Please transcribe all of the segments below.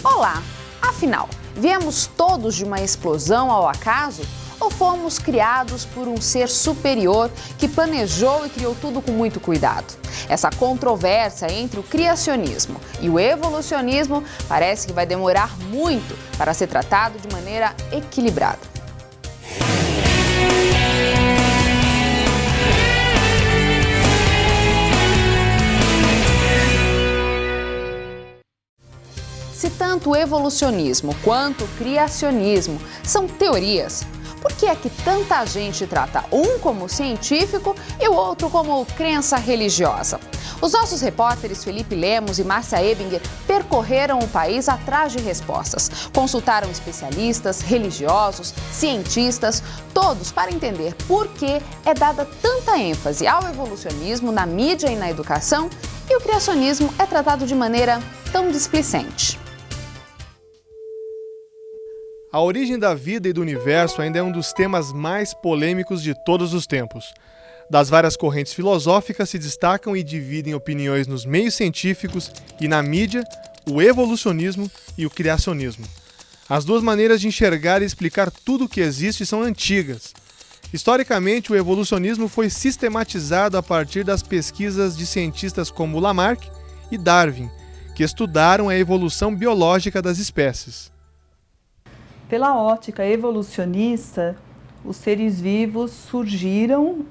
Olá! Afinal, viemos todos de uma explosão ao acaso? Ou fomos criados por um ser superior que planejou e criou tudo com muito cuidado? Essa controvérsia entre o criacionismo e o evolucionismo parece que vai demorar muito para ser tratado de maneira equilibrada. Se tanto o evolucionismo quanto o criacionismo são teorias, por que é que tanta gente trata um como científico e o outro como crença religiosa? Os nossos repórteres Felipe Lemos e Márcia Ebinger percorreram o país atrás de respostas. Consultaram especialistas, religiosos, cientistas, todos para entender por que é dada tanta ênfase ao evolucionismo na mídia e na educação e o criacionismo é tratado de maneira tão displicente. A origem da vida e do universo ainda é um dos temas mais polêmicos de todos os tempos. Das várias correntes filosóficas se destacam e dividem opiniões nos meios científicos e na mídia, o evolucionismo e o criacionismo. As duas maneiras de enxergar e explicar tudo o que existe são antigas. Historicamente, o evolucionismo foi sistematizado a partir das pesquisas de cientistas como Lamarck e Darwin, que estudaram a evolução biológica das espécies. Pela ótica evolucionista, os seres vivos surgiram,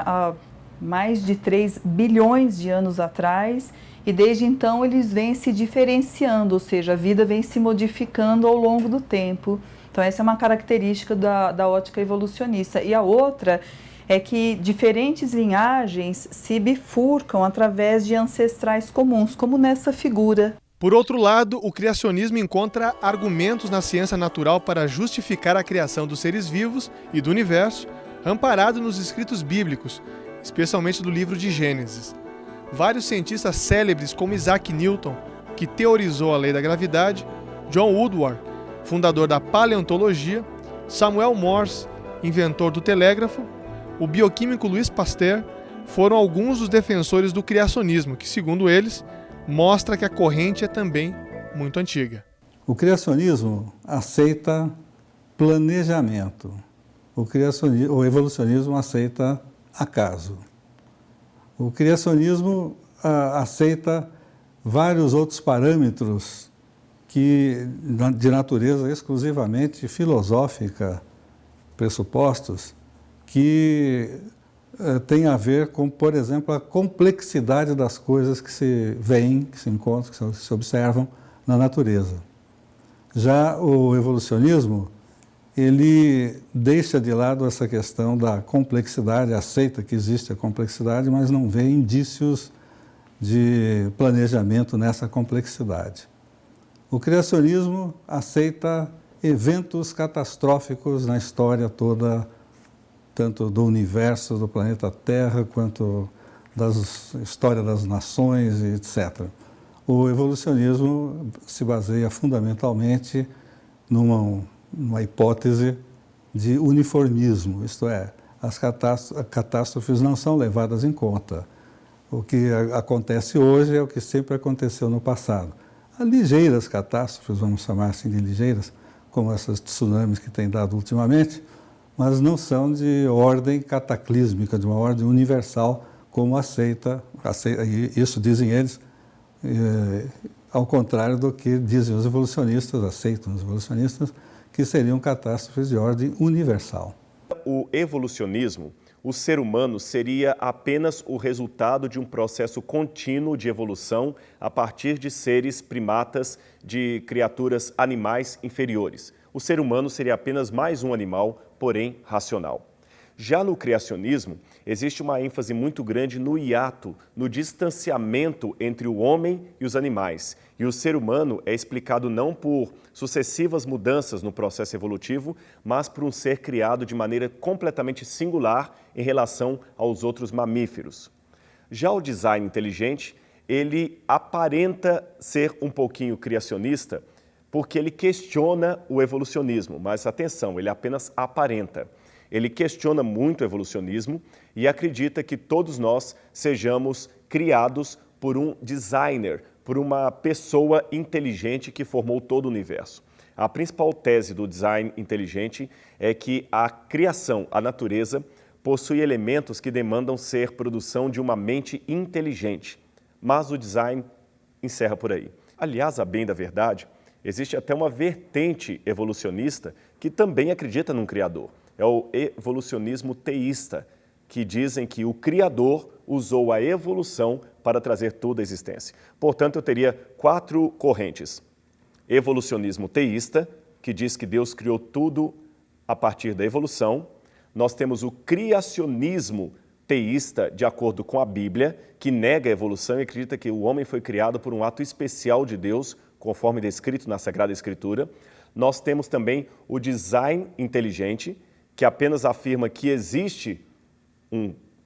há mais de 3 bilhões de anos atrás e desde então eles vêm se diferenciando, ou seja, a vida vem se modificando ao longo do tempo. Então essa é uma característica da ótica evolucionista. E a outra é que diferentes linhagens se bifurcam através de ancestrais comuns, como nessa figura. Por outro lado, o criacionismo encontra argumentos na ciência natural para justificar a criação dos seres vivos e do universo, amparado nos escritos bíblicos, especialmente do livro de Gênesis. Vários cientistas célebres como Isaac Newton, que teorizou a lei da gravidade, John Woodward, fundador da paleontologia, Samuel Morse, inventor do telégrafo, o bioquímico Louis Pasteur, foram alguns dos defensores do criacionismo, que, segundo eles, mostra que a corrente é também muito antiga. O criacionismo aceita planejamento. O evolucionismo aceita acaso. O criacionismo aceita vários outros parâmetros de natureza exclusivamente filosófica, pressupostos, que tem a ver com, por exemplo, a complexidade das coisas que se veem, que se encontram, que se observam na natureza. Já o evolucionismo, ele deixa de lado essa questão da complexidade, aceita que existe a complexidade, mas não vê indícios de planejamento nessa complexidade. O criacionismo aceita eventos catastróficos na história toda, tanto do universo, do planeta Terra, quanto da história das nações, etc. O evolucionismo se baseia fundamentalmente numa hipótese de uniformismo, isto é, as catástrofes não são levadas em conta. O que acontece hoje é o que sempre aconteceu no passado. Há ligeiras catástrofes, vamos chamar assim de ligeiras, como essas tsunamis que têm dado ultimamente, mas não são de ordem cataclísmica, de uma ordem universal, como aceita isso dizem eles, ao contrário do que dizem os evolucionistas, aceitam os evolucionistas, que seriam catástrofes de ordem universal. O evolucionismo, o ser humano seria apenas o resultado de um processo contínuo de evolução a partir de seres primatas, de criaturas animais inferiores. O ser humano seria apenas mais um animal, porém racional. Já no criacionismo, existe uma ênfase muito grande no hiato, no distanciamento entre o homem e os animais. E o ser humano é explicado não por sucessivas mudanças no processo evolutivo, mas por um ser criado de maneira completamente singular em relação aos outros mamíferos. Já o design inteligente, ele aparenta ser um pouquinho criacionista, porque ele questiona o evolucionismo, mas atenção, ele apenas aparenta. Ele questiona muito o evolucionismo e acredita que todos nós sejamos criados por um designer, por uma pessoa inteligente que formou todo o universo. A principal tese do design inteligente é que a criação, a natureza, possui elementos que demandam ser produção de uma mente inteligente, mas o design encerra por aí. Aliás, a bem da verdade, existe até uma vertente evolucionista que também acredita num criador. É o evolucionismo teísta, que dizem que o criador usou a evolução para trazer tudo à existência. Portanto, eu teria 4 correntes. Evolucionismo teísta, que diz que Deus criou tudo a partir da evolução. Nós temos o criacionismo teísta, de acordo com a Bíblia, que nega a evolução e acredita que o homem foi criado por um ato especial de Deus, conforme descrito na Sagrada Escritura. Nós temos também o design inteligente, que apenas afirma que existe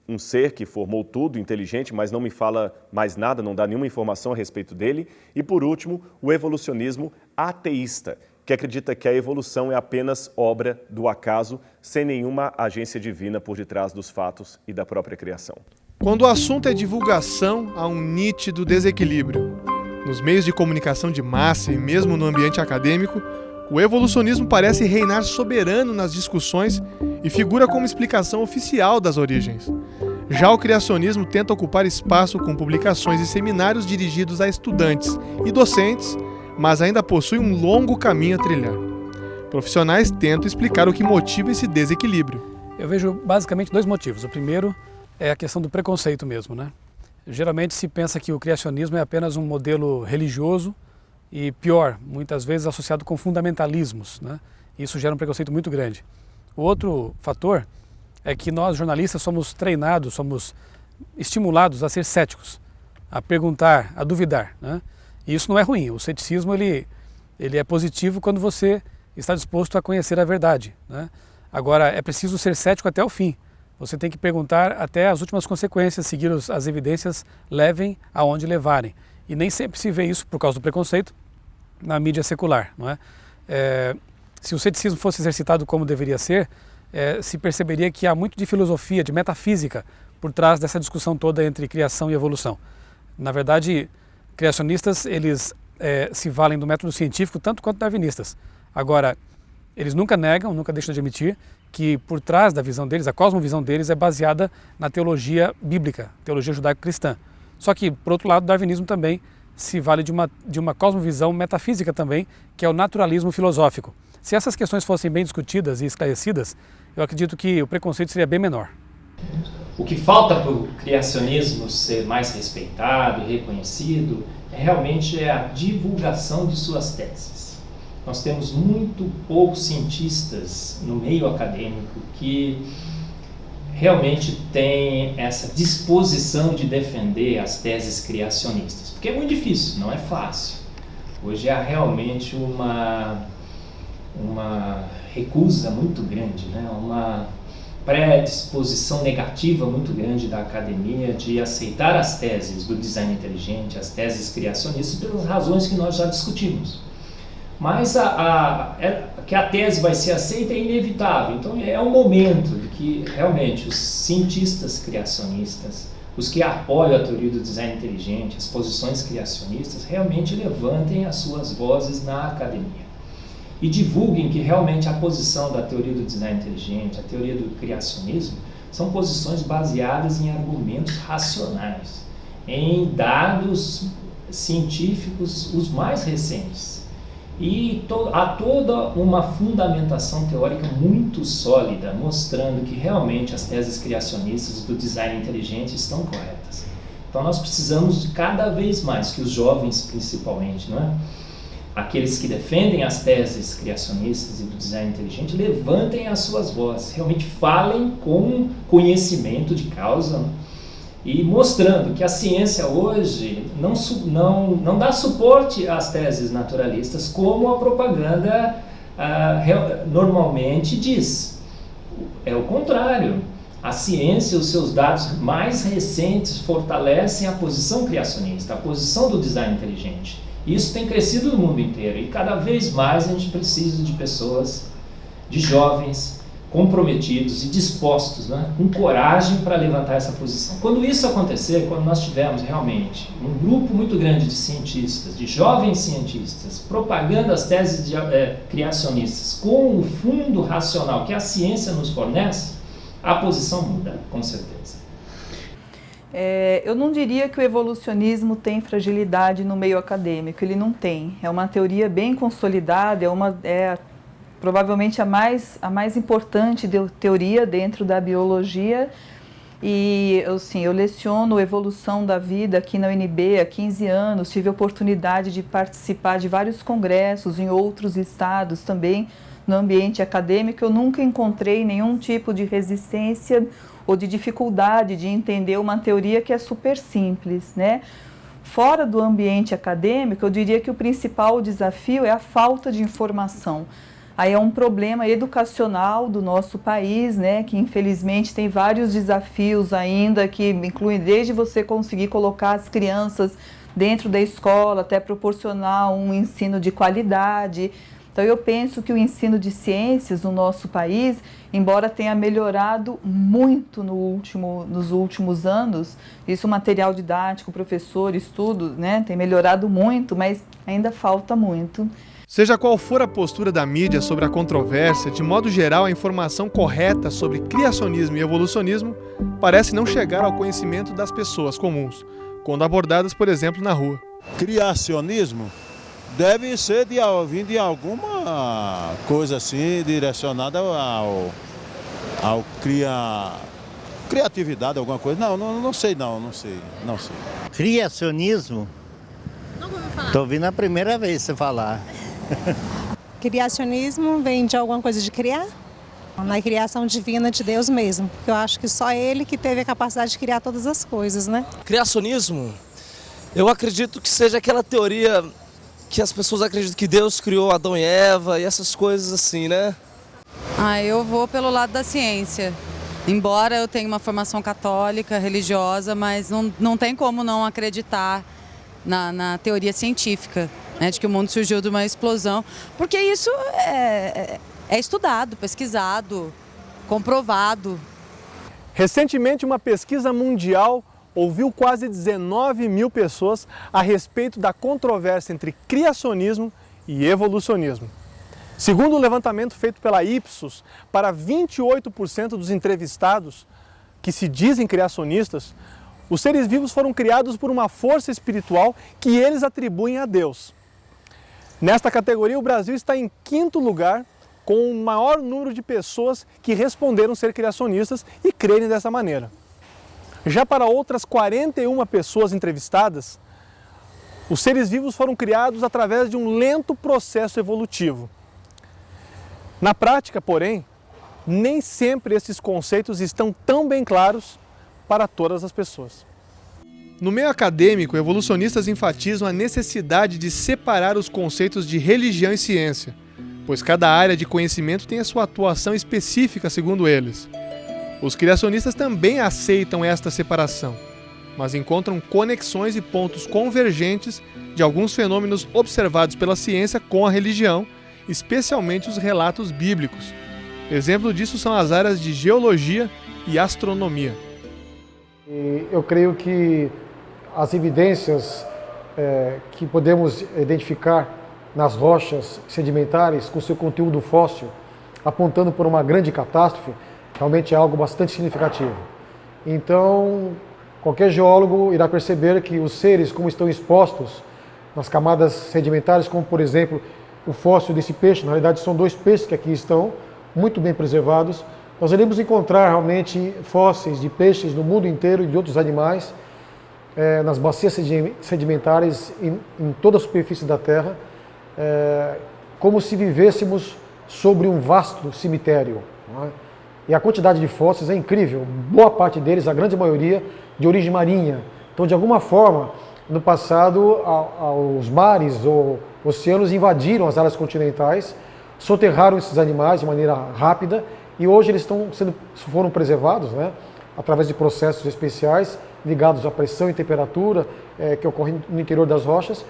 um ser que formou tudo, inteligente, mas não me fala mais nada, não dá nenhuma informação a respeito dele. E, por último, o evolucionismo ateísta, que acredita que a evolução é apenas obra do acaso, sem nenhuma agência divina por detrás dos fatos e da própria criação. Quando o assunto é divulgação, há um nítido desequilíbrio. Nos meios de comunicação de massa e mesmo no ambiente acadêmico, o evolucionismo parece reinar soberano nas discussões e figura como explicação oficial das origens. Já o criacionismo tenta ocupar espaço com publicações e seminários dirigidos a estudantes e docentes, mas ainda possui um longo caminho a trilhar. Profissionais tentam explicar o que motiva esse desequilíbrio. Eu vejo basicamente 2 motivos. O primeiro é a questão do preconceito mesmo, né? Geralmente se pensa que o criacionismo é apenas um modelo religioso e, pior, muitas vezes associado com fundamentalismos, né? Isso gera um preconceito muito grande. O outro fator é que nós, jornalistas, somos treinados, somos estimulados a ser céticos, a perguntar, a duvidar, né? E isso não é ruim. O ceticismo ele é positivo quando você está disposto a conhecer a verdade, né? Agora, é preciso ser cético até o fim. Você tem que perguntar até as últimas consequências, seguir as evidências, levem aonde levarem. E nem sempre se vê isso, por causa do preconceito, na mídia secular, não é? Se o ceticismo fosse exercitado como deveria ser, se perceberia que há muito de filosofia, de metafísica, por trás dessa discussão toda entre criação e evolução. Na verdade, criacionistas, eles se valem do método científico tanto quanto darwinistas. Agora, eles nunca negam, nunca deixam de admitir que por trás da visão deles, a cosmovisão deles é baseada na teologia bíblica, teologia judaico-cristã. Só que, por outro lado, o darwinismo também se vale de uma cosmovisão metafísica também, que é o naturalismo filosófico. Se essas questões fossem bem discutidas e esclarecidas, eu acredito que o preconceito seria bem menor. O que falta para o criacionismo ser mais respeitado e reconhecido realmente é a divulgação de suas teses. Nós temos muito poucos cientistas no meio acadêmico que realmente têm essa disposição de defender as teses criacionistas, porque é muito difícil, não é fácil. Hoje há realmente uma recusa muito grande, né? Uma predisposição negativa muito grande da academia de aceitar as teses do design inteligente, as teses criacionistas, pelas razões que nós já discutimos. Mas que a tese vai ser aceita é inevitável. Então é um momento de que realmente os cientistas criacionistas, os que apoiam a teoria do design inteligente, as posições criacionistas, realmente levantem as suas vozes na academia e divulguem que realmente a posição da teoria do design inteligente, a teoria do criacionismo, são posições baseadas em argumentos racionais, em dados científicos os mais recentes. E há toda uma fundamentação teórica muito sólida, mostrando que realmente as teses criacionistas do design inteligente estão corretas. Então nós precisamos de cada vez mais que os jovens, principalmente, não é? Aqueles que defendem as teses criacionistas e do design inteligente, levantem as suas vozes, realmente falem com conhecimento de causa, não? E mostrando que a ciência hoje não dá suporte às teses naturalistas, como a propaganda normalmente diz. É o contrário. A ciência, os seus dados mais recentes fortalecem a posição criacionista, a posição do design inteligente. Isso tem crescido no mundo inteiro e cada vez mais a gente precisa de pessoas, de jovens, comprometidos e dispostos, né, com coragem para levantar essa posição. Quando isso acontecer, quando nós tivermos realmente um grupo muito grande de cientistas, de jovens cientistas, propagando as teses criacionistas com o fundo racional que a ciência nos fornece, a posição muda, com certeza. Eu não diria que o evolucionismo tem fragilidade no meio acadêmico, ele não tem. É uma teoria bem consolidada, provavelmente a mais importante teoria dentro da biologia. E eu leciono evolução da vida aqui na UNB há 15 anos, tive a oportunidade de participar de vários congressos em outros estados também, no ambiente acadêmico. Eu nunca encontrei nenhum tipo de resistência ou de dificuldade de entender uma teoria que é super simples, né? Fora do ambiente acadêmico, eu diria que o principal desafio é a falta de informação. Aí é um problema educacional do nosso país, né, que infelizmente tem vários desafios ainda, que incluem desde você conseguir colocar as crianças dentro da escola, até proporcionar um ensino de qualidade. Então eu penso que o ensino de ciências no nosso país, embora tenha melhorado muito nos últimos anos, isso, material didático, professor, estudo, né, tem melhorado muito, mas ainda falta muito. Seja qual for a postura da mídia sobre a controvérsia, de modo geral, a informação correta sobre criacionismo e evolucionismo parece não chegar ao conhecimento das pessoas comuns, quando abordadas, por exemplo, na rua. Criacionismo deve ser vir de alguma coisa assim, direcionada ao criatividade, alguma coisa. Não sei. Criacionismo? Nunca ouviu falar. Estou ouvindo a primeira vez você falar. Criacionismo vem de alguma coisa de criar? Na criação divina de Deus mesmo. Eu acho que só Ele que teve a capacidade de criar todas as coisas, né? Criacionismo, eu acredito que seja aquela teoria que as pessoas acreditam que Deus criou Adão e Eva e essas coisas assim, né? Eu vou pelo lado da ciência. Embora eu tenha uma formação católica, religiosa, mas não tem como não acreditar na teoria científica, né, de que o mundo surgiu de uma explosão, porque isso é estudado, pesquisado, comprovado. Recentemente, uma pesquisa mundial ouviu quase 19 mil pessoas a respeito da controvérsia entre criacionismo e evolucionismo. Segundo o levantamento feito pela Ipsos, para 28% dos entrevistados que se dizem criacionistas, os seres vivos foram criados por uma força espiritual que eles atribuem a Deus. Nesta categoria, o Brasil está em 5º lugar, com o maior número de pessoas que responderam ser criacionistas e crerem dessa maneira. Já para outras 41 pessoas entrevistadas, os seres vivos foram criados através de um lento processo evolutivo. Na prática, porém, nem sempre esses conceitos estão tão bem claros para todas as pessoas. No meio acadêmico, evolucionistas enfatizam a necessidade de separar os conceitos de religião e ciência, pois cada área de conhecimento tem a sua atuação específica, segundo eles. Os criacionistas também aceitam esta separação, mas encontram conexões e pontos convergentes de alguns fenômenos observados pela ciência com a religião, especialmente os relatos bíblicos. Exemplo disso são as áreas de geologia e astronomia. Eu creio que as evidências que podemos identificar nas rochas sedimentares com seu conteúdo fóssil, apontando por uma grande catástrofe, realmente é algo bastante significativo. Então, qualquer geólogo irá perceber que os seres, como estão expostos nas camadas sedimentares, como por exemplo o fóssil desse peixe, na realidade são 2 peixes que aqui estão muito bem preservados, nós iremos encontrar realmente fósseis de peixes no mundo inteiro e de outros animais, nas bacias sedimentares em toda a superfície da Terra, como se vivêssemos sobre um vasto cemitério. Não é? E a quantidade de fósseis é incrível, boa parte deles, a grande maioria, de origem marinha. Então, de alguma forma, no passado, os mares ou oceanos invadiram as áreas continentais, soterraram esses animais de maneira rápida e hoje eles foram preservados, né, através de processos especiais ligados à pressão e temperatura que ocorrem no interior das rochas.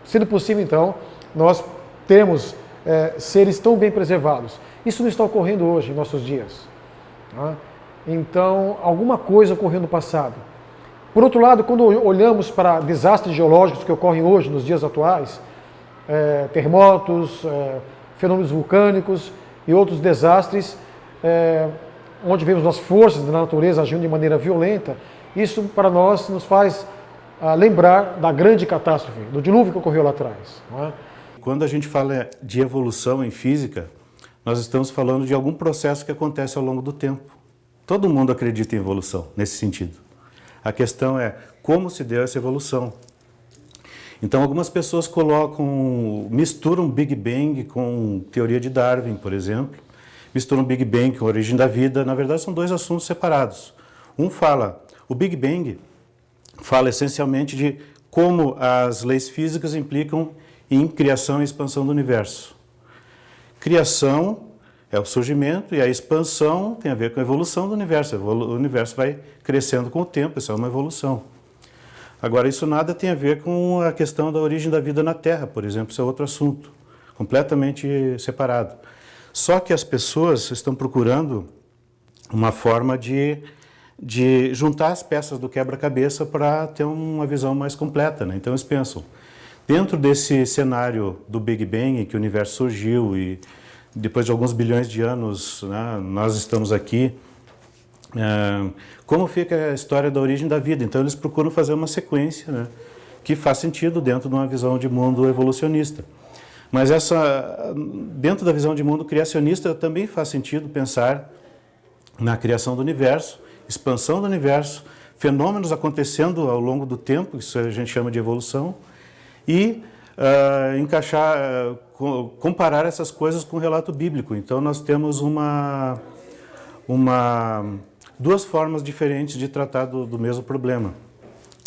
Sendo possível, então, nós temos seres tão bem preservados. Isso não está ocorrendo hoje, em nossos dias. Tá? Então, alguma coisa ocorreu no passado. Por outro lado, quando olhamos para desastres geológicos que ocorrem hoje, nos dias atuais, terremotos, fenômenos vulcânicos e outros desastres, onde vemos as forças da natureza agindo de maneira violenta, isso para nós nos faz lembrar da grande catástrofe, do dilúvio que ocorreu lá atrás. Não é? Quando a gente fala de evolução em física, nós estamos falando de algum processo que acontece ao longo do tempo. Todo mundo acredita em evolução nesse sentido. A questão é como se deu essa evolução. Então, algumas pessoas misturam Big Bang com teoria de Darwin, por exemplo. Misturam Big Bang com a origem da vida. Na verdade, são dois assuntos separados. O Big Bang fala essencialmente de como as leis físicas implicam em criação e expansão do universo. Criação é o surgimento e a expansão tem a ver com a evolução do universo. O universo vai crescendo com o tempo, isso é uma evolução. Agora, isso nada tem a ver com a questão da origem da vida na Terra, por exemplo, isso é outro assunto, completamente separado. Só que as pessoas estão procurando uma forma de juntar as peças do quebra-cabeça para ter uma visão mais completa, né? Então eles pensam, dentro desse cenário do Big Bang, em que o universo surgiu e depois de alguns bilhões de anos, né, nós estamos aqui, como fica a história da origem da vida? Então eles procuram fazer uma sequência, né, que faz sentido dentro de uma visão de mundo evolucionista. Mas dentro da visão de mundo criacionista também faz sentido pensar na criação do universo, expansão do universo, fenômenos acontecendo ao longo do tempo, isso a gente chama de evolução, e comparar essas coisas com o relato bíblico. Então nós temos duas formas diferentes de tratar do mesmo problema.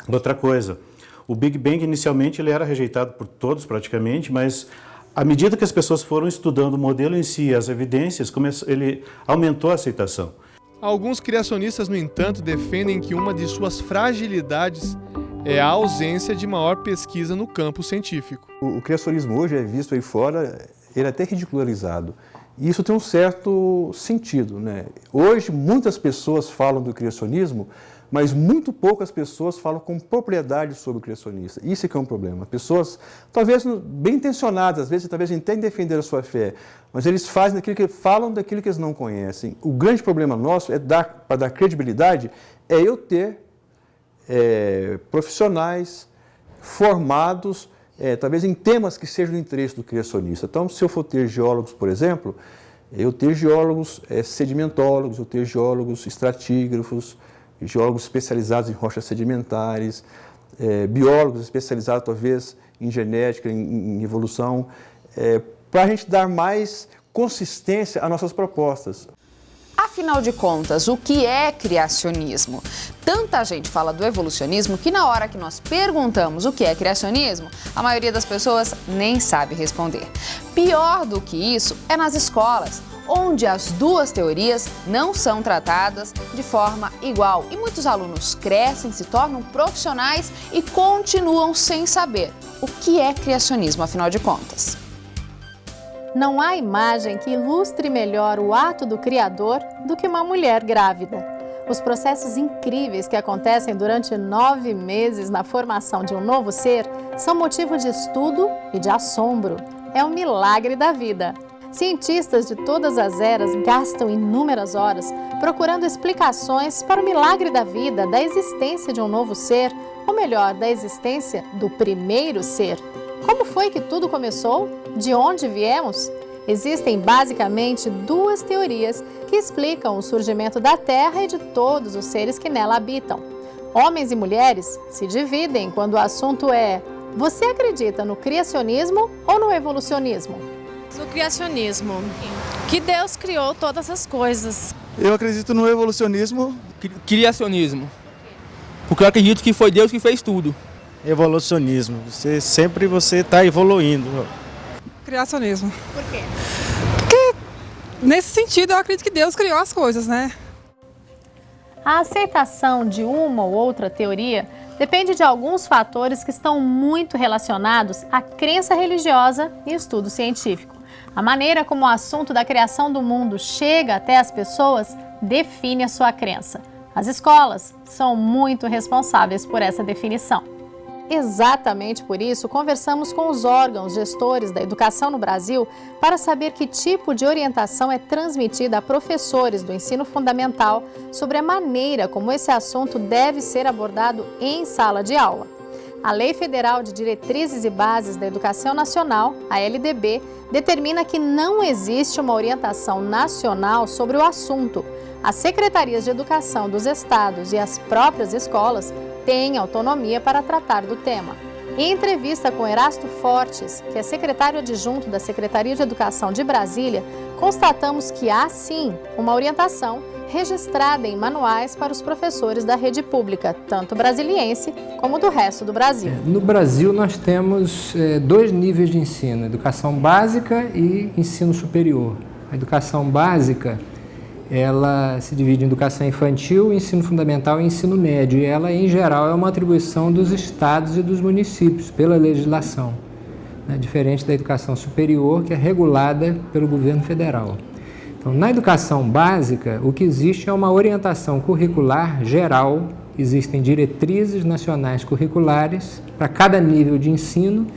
Outra coisa, o Big Bang inicialmente ele era rejeitado por todos praticamente, mas à medida que as pessoas foram estudando o modelo em si, as evidências, ele aumentou a aceitação. Alguns criacionistas, no entanto, defendem que uma de suas fragilidades é a ausência de maior pesquisa no campo científico. O criacionismo hoje é visto aí fora, ele é até ridicularizado. E isso tem um certo sentido, né? Hoje, muitas pessoas falam do criacionismo, mas muito poucas pessoas falam com propriedade sobre o criacionista. Isso é que é um problema. Pessoas, talvez bem intencionadas, às vezes talvez até defender a sua fé, mas eles falam daquilo que eles não conhecem. O grande problema nosso para dar credibilidade, é eu ter profissionais formados, talvez em temas que sejam do interesse do criacionista. Então, se eu for ter geólogos, por exemplo, eu ter geólogos sedimentólogos, eu ter geólogos estratígrafos, geólogos especializados em rochas sedimentares, biólogos especializados talvez em genética, em evolução, para a gente dar mais consistência às nossas propostas. Afinal de contas, o que é criacionismo? Tanta gente fala do evolucionismo que na hora que nós perguntamos o que é criacionismo, a maioria das pessoas nem sabe responder. Pior do que isso é nas escolas, onde as duas teorias não são tratadas de forma igual e muitos alunos crescem, se tornam profissionais e continuam sem saber o que é criacionismo, afinal de contas. Não há imagem que ilustre melhor o ato do Criador do que uma mulher grávida. Os processos incríveis que acontecem durante 9 meses na formação de um novo ser são motivo de estudo e de assombro. É um milagre da vida. Cientistas de todas as eras gastam inúmeras horas procurando explicações para o milagre da vida, da existência de um novo ser, ou melhor, da existência do primeiro ser. Como foi que tudo começou? De onde viemos? Existem basicamente duas teorias que explicam o surgimento da Terra e de todos os seres que nela habitam. Homens e mulheres se dividem quando o assunto é: você acredita no criacionismo ou no evolucionismo? No criacionismo, que Deus criou todas as coisas. Eu acredito no evolucionismo, criacionismo, porque eu acredito que foi Deus que fez tudo. Evolucionismo, você está evoluindo. Criacionismo. Por quê? Porque nesse sentido eu acredito que Deus criou as coisas, né? A aceitação de uma ou outra teoria depende de alguns fatores que estão muito relacionados à crença religiosa e estudo científico. A maneira como o assunto da criação do mundo chega até as pessoas define a sua crença. As escolas são muito responsáveis por essa definição. Exatamente por isso, conversamos com os órgãos gestores da educação no Brasil para saber que tipo de orientação é transmitida a professores do ensino fundamental sobre a maneira como esse assunto deve ser abordado em sala de aula. A Lei Federal de Diretrizes e Bases da Educação Nacional, a LDB, determina que não existe uma orientação nacional sobre o assunto. As secretarias de educação dos estados e as próprias escolas têm autonomia para tratar do tema. Em entrevista com Erasto Fortes, que é secretário adjunto da Secretaria de Educação de Brasília, constatamos que há sim uma orientação registrada em manuais para os professores da rede pública, tanto brasiliense como do resto do Brasil. No Brasil nós temos 2 níveis de ensino, educação básica e ensino superior. A educação básica, ela se divide em educação infantil, ensino fundamental e ensino médio. E ela, em geral, é uma atribuição dos estados e dos municípios, pela legislação, né? Diferente da educação superior, que é regulada pelo governo federal. Então, na educação básica, o que existe é uma orientação curricular geral, existem diretrizes nacionais curriculares para cada nível de ensino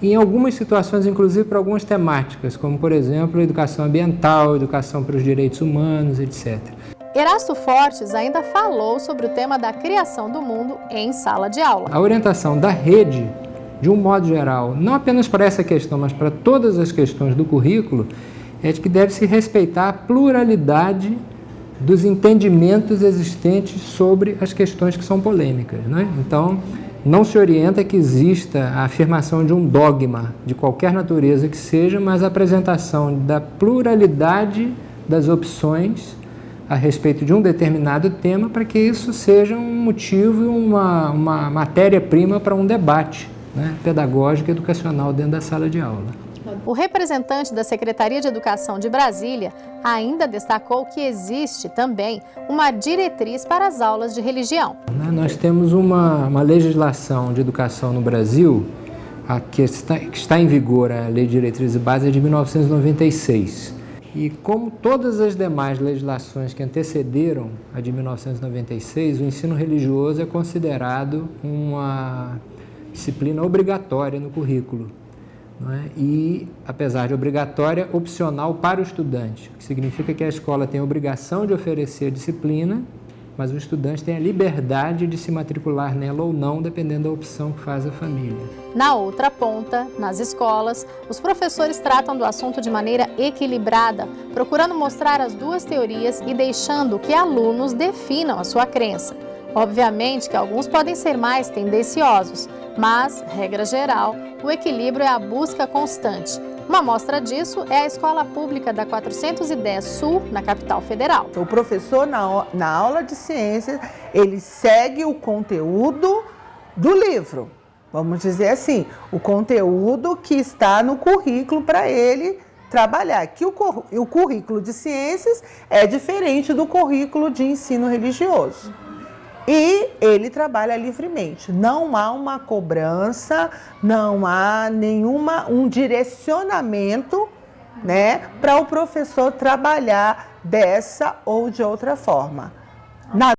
e em algumas situações, inclusive para algumas temáticas, como, por exemplo, educação ambiental, educação para os direitos humanos, etc. Erasto Fortes ainda falou sobre o tema da criação do mundo em sala de aula. A orientação da rede, de um modo geral, não apenas para essa questão, mas para todas as questões do currículo, é de que deve se respeitar a pluralidade dos entendimentos existentes sobre as questões que são polêmicas, né? Então, não se orienta que exista a afirmação de um dogma de qualquer natureza que seja, mas a apresentação da pluralidade das opções a respeito de um determinado tema para que isso seja um motivo e uma matéria-prima para um debate, né, pedagógico e educacional dentro da sala de aula. O representante da Secretaria de Educação de Brasília ainda destacou que existe também uma diretriz para as aulas de religião. Nós temos uma legislação de educação no Brasil que está em vigor, a Lei de Diretrizes e Bases, de 1996. E como todas as demais legislações que antecederam a de 1996, o ensino religioso é considerado uma disciplina obrigatória no currículo. Não é? E, apesar de obrigatória, opcional para o estudante, o que significa que a escola tem a obrigação de oferecer disciplina, mas o estudante tem a liberdade de se matricular nela ou não, dependendo da opção que faz a família. Na outra ponta, nas escolas, os professores tratam do assunto de maneira equilibrada, procurando mostrar as duas teorias e deixando que alunos definam a sua crença. Obviamente que alguns podem ser mais tendenciosos, mas, regra geral, o equilíbrio é a busca constante. Uma amostra disso é a Escola Pública da 410 Sul, na capital federal. O professor, na aula de ciências, ele segue o conteúdo do livro. Vamos dizer assim, o conteúdo que está no currículo para ele trabalhar. Que o currículo de ciências é diferente do currículo de ensino religioso. E ele trabalha livremente, não há uma cobrança, não há um direcionamento, né, para o professor trabalhar dessa ou de outra forma.